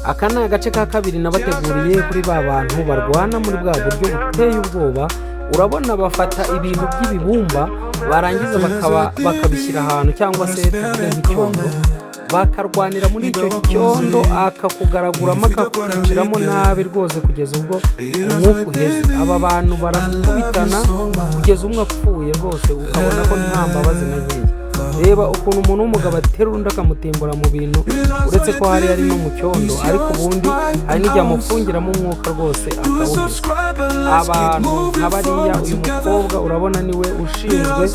Aka ni agace ka kabiri nabateguriye kuri ba bantu barwana muri bwa buryo buteye ubwoba. Urabona bafata ibintu by'ibibumba barangiza bakabishyira ahantu cyangwa se tuvuge nk'icyondo, bakarwanira muri icyo cyondo akakugaraguramo akakwinjiramo nabi rwose kugeza ubwo umwuka uheze. Aba bantu barakubitana kugeza umwe apfuye rwose, ukabona ko nta mbabazi na nkeya. Reba ukuntu umuntu w'umugabo aterura undi akamutimbura mu bintu, uretse ko hari no mu cyondo, ariko ubundi hari n'igihe amufungiramo umwuka rwose akawuhiza. Abantu nka bariya, uyu mukobwa urabona niwe ushinzwe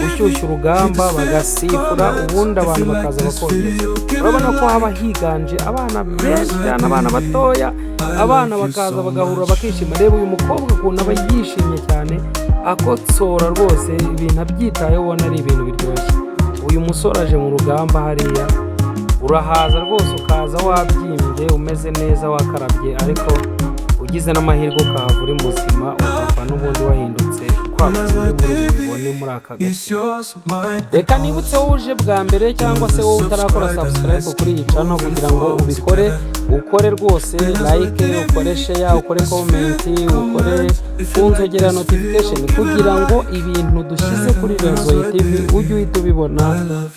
gushyushya urugamba, bagasifura ubundi abantu bakaza bakongera. Urabona ko haba higanje abana benshi cyane, abana batoya, abana bakaza bagahura bakishima. Reba uyu mukobwa ukuntu aba yishimye cyane, akotsora rwose ibintu abyitayeho, ubona ari ibintu biryoshye. Uyu musore aje mu rugamba hariya, urahaza rwose ukaza wabyimbye umeze neza wakarabye, ariko ugize n'amahirwe ukahava uri muzima, ukava n'ubundi wahindutse ubone muri aka gace. Reka nibutse wowe uje bwa mbere cyangwa se wowe utarakora subscribe kuri iyi channel kugira ngo ubikore, ukore rwose like, ukore share, ukore comment, ukore kunzogera notification kugira ngo ibintu dushyize kuri Rezo TV ujye uhita ubibona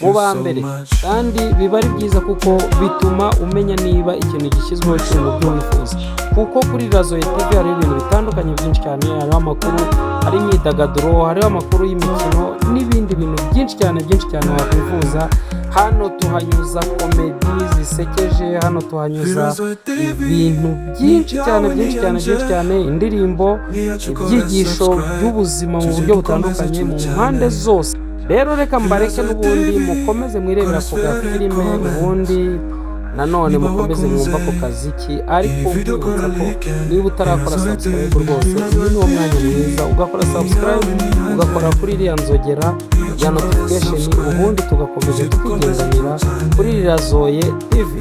mu ba mbere. Kandi biba ari byiza kuko bituma umenya niba ikintu gishyizweho kiri mu byo wifuza, kuko kuri Rezo TV hari ibintu bitandukanye byinshi cyane. Hari amakuru, hari imyidagaduro, hari amakuru y'imikino n'ibindi bintu byinshi cyane wakwifuza. Hano tuhanyuza komedi zisekeje, hano tuhanyuza ibintu byinshi cyane, indirimbo, ibyigisho by'ubuzima mu buryo butandukanye mu mpande zose. Rero reka mbareke n'ubundi mukomeze mwirebera ku gafilime, ubundi nanone mukomeze mwumva ku kaziki. Ariko mbibutsa ko niba utarakora subscribe rwose, uyu ni wo mwanya mwiza ugakora subscribe, ugakora kuri iriya nzogera ya notification, ubundi tugakomeza tukigendanira kuri Rezo TV.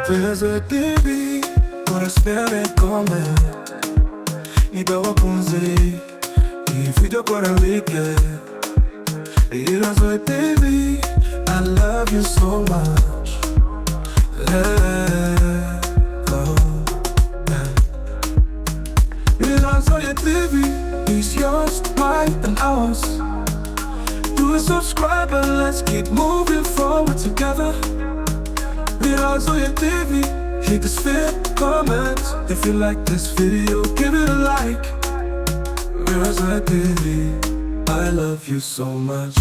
Rezo TV, ora spera come NIBA wapunze i video kora like. Rezo TV, I love you so much. Rezo TV is yours, mine and ours. Do a subscribe and let's keep moving forward together. Rezo TV, hit this comment. If you like this video, give it a like. Rezo TV, I love you so much.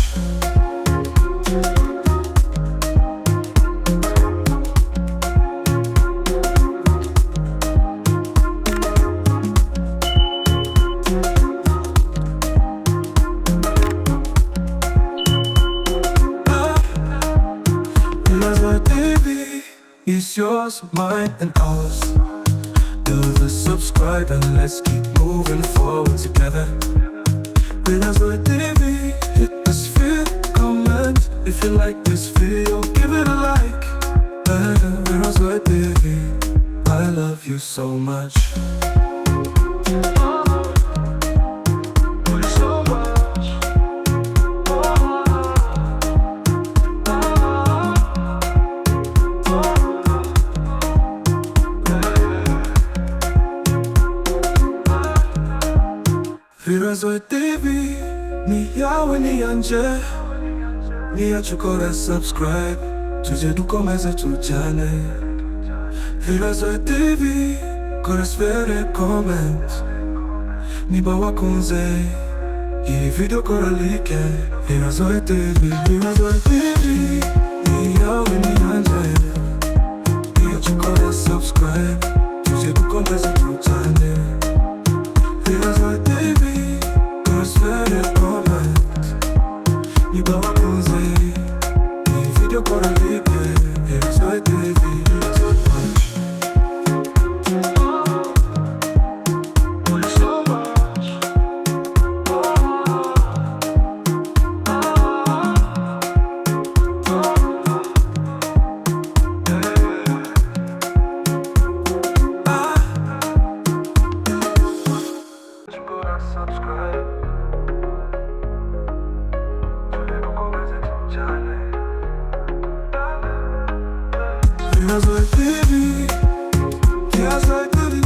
is yours, mine and ours. Do the subscribe and let's keep moving forward together. BAKORA TV, hit the sphere, comment. If you like this video, give it a like. BAKORA TV, I love you so much. BAKORA TV, ni yawe ni yanje, niyacu kora subscribe, tuje dukomeze tujyane. BAKORA TV, kora spere comment, niba wakunze iyi video kora like. BAKORA TV, ni yawe ni yanje, niyacu kora subscribe, tuje dukomeze tujyane. BAKORA TV, spere comment, niba wakunze iyi video kora like. BAKORA TV, BAKORA TV,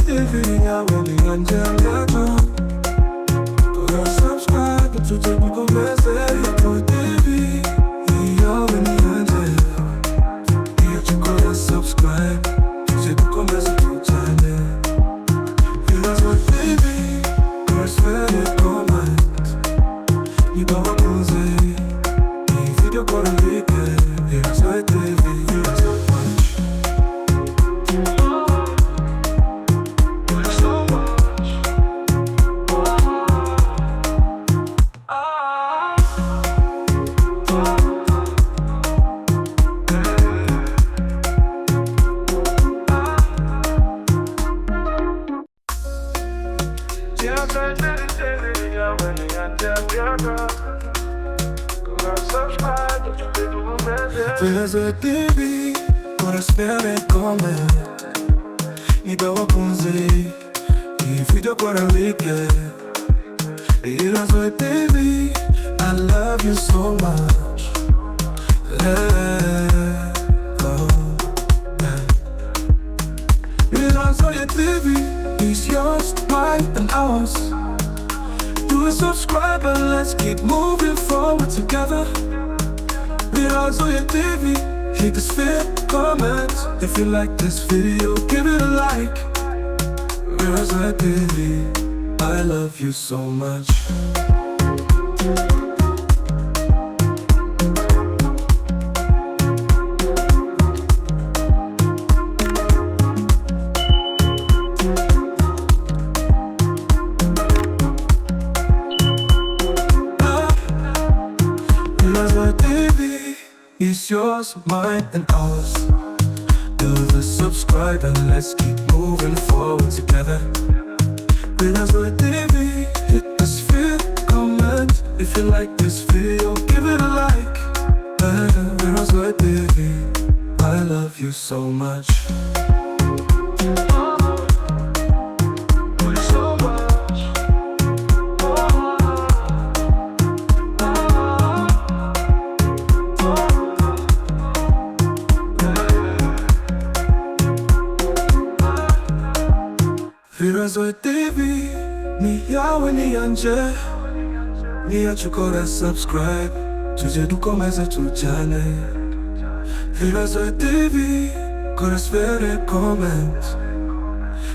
TV, yawe ni yanje ngaka. Kora subscribe, tuje dukomeze. BAKORA TV, yawe ni yanje, niyacu kora subscribe, tuje dukomeze tujyane. BAKORA TV, kora spere comment, niba wakunze iyi video kora like. BAKORA TV, BAKORA TV, kora spere comment, niba wakunze iyi video kora like. BAKORA TV, I love you so much. BAKORA TV is yours, mine and ours. Do a subscribe and let's keep moving forward together. BAKORA TV, hit the sphere, comment. If you like this video, give it a like. BAKORA TV, I love you so much. BAKORA TV is yours, mine and ours. Do the subscribe and let's keep moving forward together. BAKORA TV, hit the sphere, comment. If you like this video, give it a like. BAKORA TV, I love you so much. BAKORA TV, ni yawe ni yanje, niyacu kora subscribe, tuje dukomeze tujyane. BAKORA TV, kora spere comment,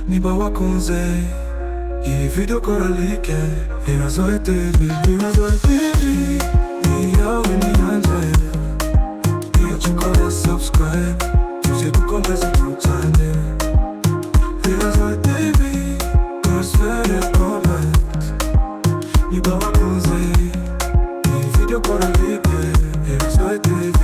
niba wakunze iyi video kora like. BAKORA TV, ni yawe ni yanje, niyacu kora subscribe, tuje dukomeze tujyane. BAKORA TV, kora spere comment, niba wakunze iyi video kora like. BAKORA TV.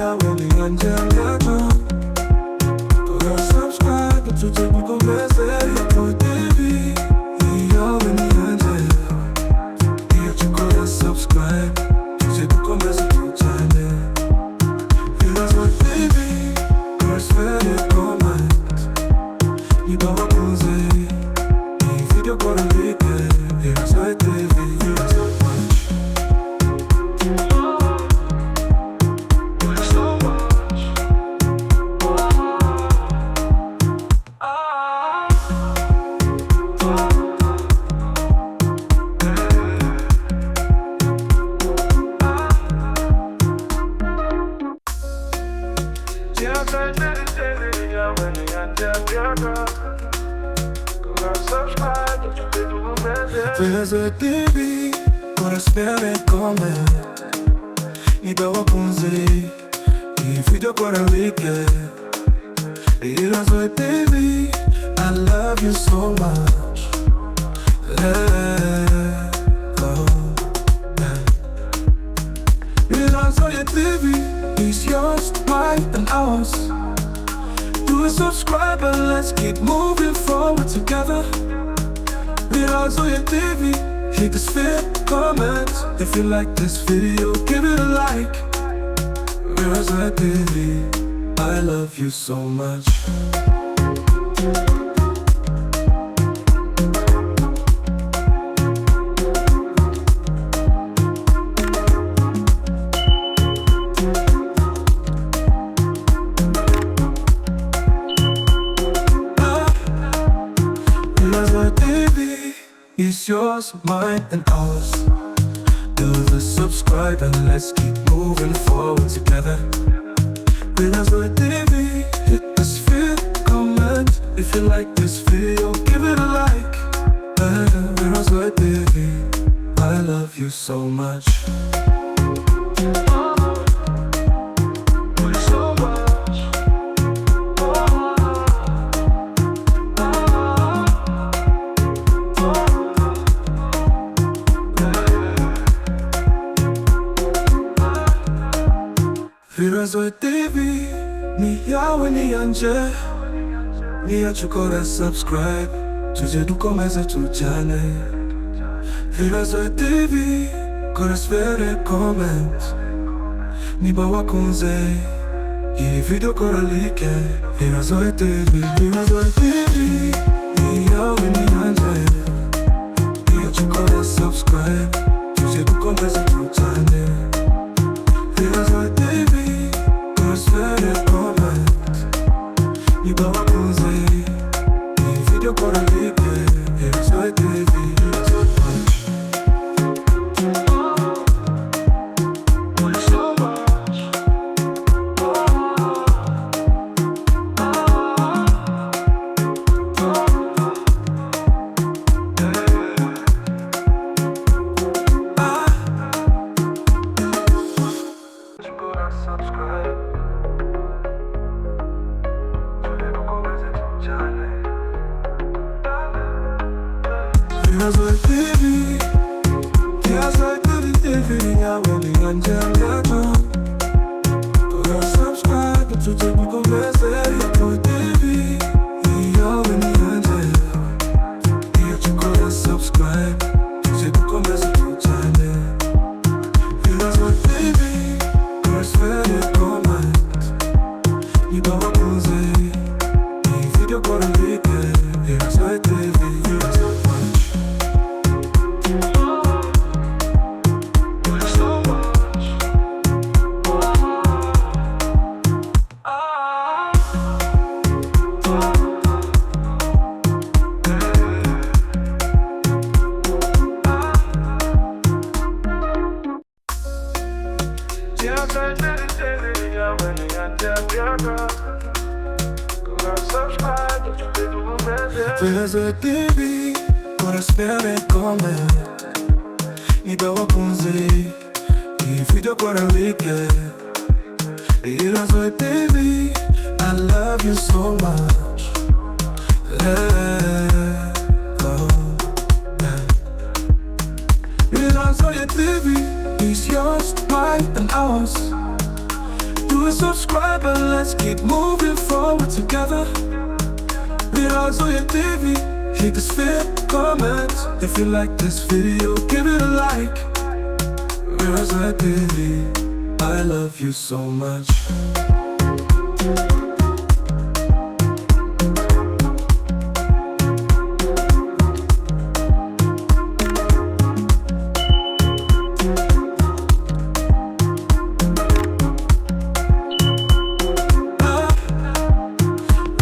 yawe ni yanjye yaka. Kora subscribe tujye dukomeze. Biteye TV yawe ni yanjye. Iyo ukora subscribe tujye dukomeze tujyane. Biteye TV kora share comment. Niba wakunze iyi video kora like. Biteye TV Biteye TV kora share comment. Niba wakunze iyi video kora like. Biteye TV I love you so much. Biteye TV is yours, mine and ours. Do a subscribe and let's keep moving forward together. Biteye TV, hit this comment. If you like this video, give it a like. Biteye TV, I love you so much. It's yours, mine and ours. Do the subscribe and let's keep moving forward together. Biteye TV, hit this comment. If you like this video, give it a like. Biteye TV, I love you so much. Biteye TV ni yawe ni yanjye. Niyacu kora subscribe tujye dukomeze tujyane. Biteye TV kora share comment. Niba wakunze iyi video kora like. Biteye TV ni yawe ni yanjye. Niyacu kora subscribe tujye dukomeze tujyane. Biteye TV kora share comment. Niba wakunze iyi video kora like. Biteye TV Biteye TV yawe ni yanjye yaka. Kora subscribe tujye dukomeze. Biteye TV yawe ni yanjye. Iyo ukora subscribe tujye dukomeze tujyane. Biteye TV kora share comment. Niba wakunze iyi video kora like. Biteye TV Biteye TV kora share comment. Niba wakunze iyi video kora like. Biteye TV I love you so much. Biteye TV is yours, mine and ours. Do Do it, subscribe, and let's keep moving forward together. Biteye TV, hit this comment. If you like this video, give it a like. Biteye TV, I love you so much.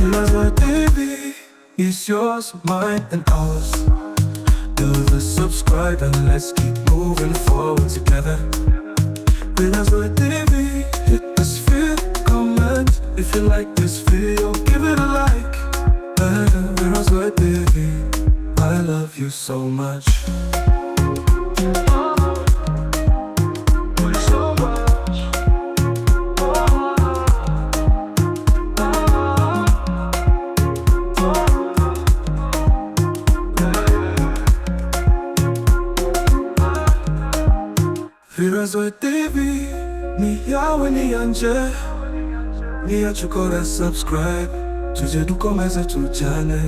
Biteye TV is yours, mine, and ours. Do the subscribe and let's keep moving forward together. Biteye TV, hit this comment. If you like this video, give it a like. Biteye TV, I love you so much. Biteye TV, ni yawe ni yanje, niyacu kora subscribe, tuje dukomeze tujyane.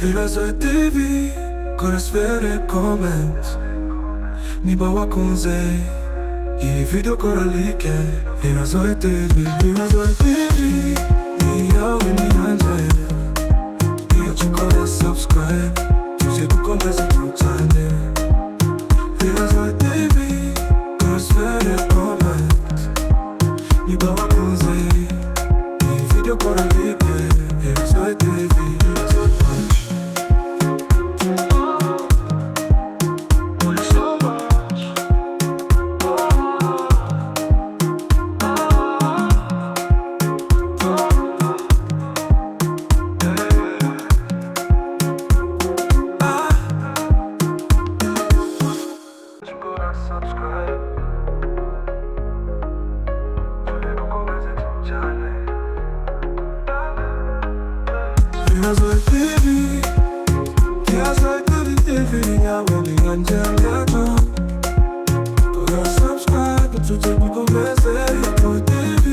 Biteye TV, kora comment, niba wakunze iyi video kora like. Biteye TV, Biteye TV, ni yawe ni yanje, niyacu kora subscribe, tuje dukomeze tujyane. Biteye TV, comment, niba wakunze iyi video kora like. Biteye TV, Biteye TV, Biteye TV, yawe ni yanje ngato. Kora subscribe, tuje dukomeze. Biteye TV,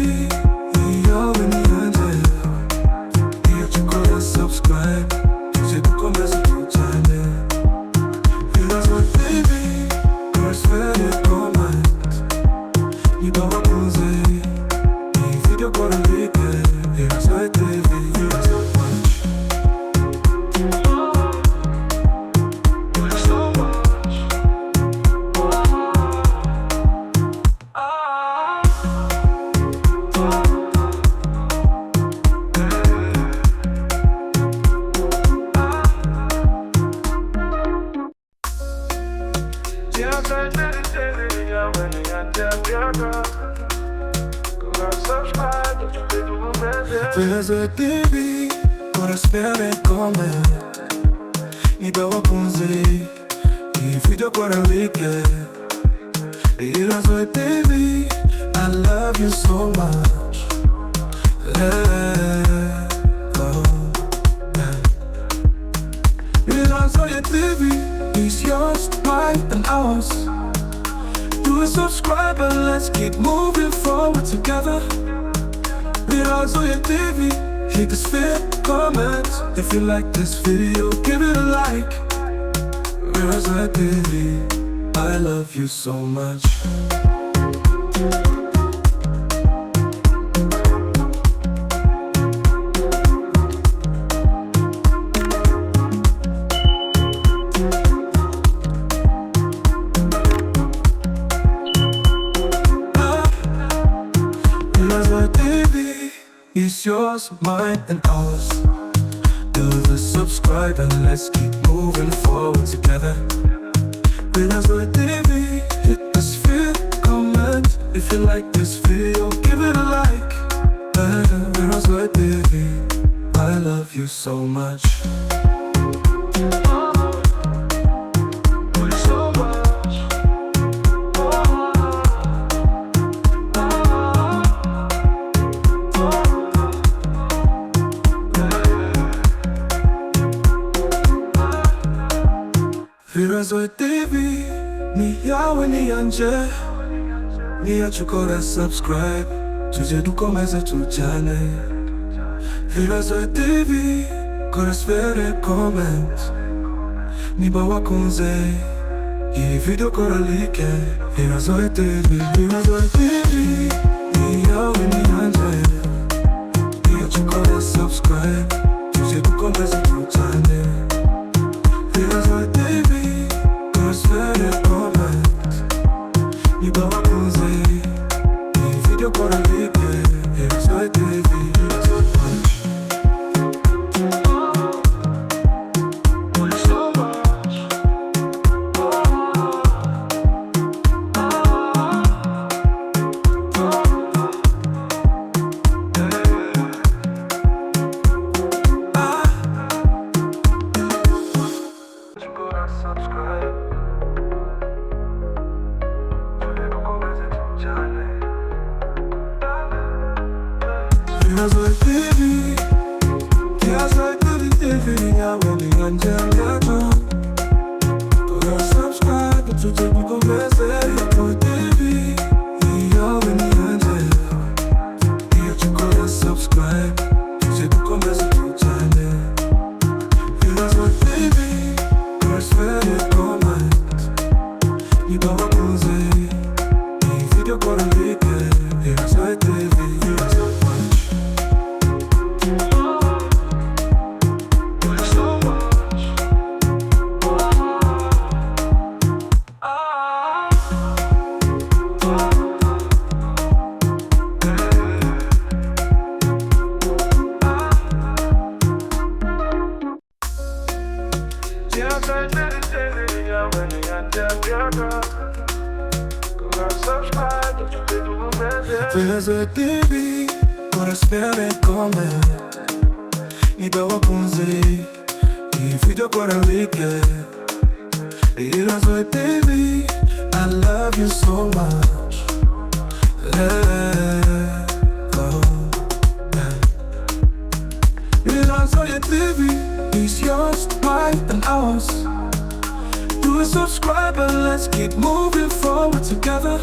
yawe ni yanje, niyacu kora subscribe, tuje dukomeze tujyane. Biteye TV, kora comment, niba wakunze iyi video kora like. Biteye TV, Biteye TV, kora comment, niba wakunze iyi video kora like. Biteye TV, I love you so much. Biteye TV is yours, mine, and ours. Do it, subscribe, and let's keep moving forward together. Biteye TV, hit this comment. If you like this video, give it a like. Biteye TV, I love you so much. Biteye TV is yours, mine, and ours. Do the subscribe and let's keep moving forward together. Biteye TV, hit this comment. If you like this video, give it a like. Biteye TV, I love you so much. Biteye TV, ni yawe ni yanje, niyacu kora subscribe, tujye dukomeze tujyane. Ibibazo TV, kora spere comment. Niba wakunze iyi video kora like. Ibibazo TV, Ibibazo TV, iyawe ni yanjye. Iyo ukora subscribe, tujye dukomeze tujyane. Ibibazo TV, kora spere comment. Niba wakunze iyi video kora like. Ibibazo TV, Ibibazo TV, Ibibazo TV, yawe ni yanjye ngato. Kora subscribe, tujye dukomeze. Ibibazo TV, yawe ni yanjye. Iyo ukora subscribe, tujye dukomeze tujyane. Ibibazo TV, kora spere comment. Niba wakunze iyi video kora like. Ibibazo TV, Ibibazo TV, kora spere comment. Niba wakunze iyi video kora like. Ibibazo TV, I love you so much. Ibibazo TV is yours, mine and ours. Do a subscribe and let's keep moving forward together.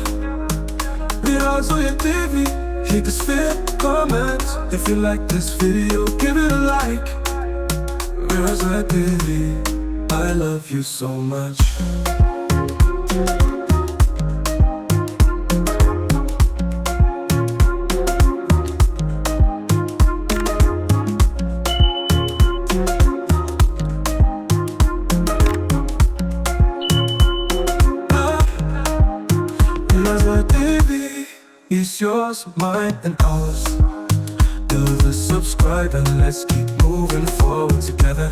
Ibibazo TV, hit the sphere, comment. If you like this video, give it a like. Ibibazo TV, I love you so much. Ibibazo TV is yours, mine and ours. Do the subscribe and let's keep moving forward together.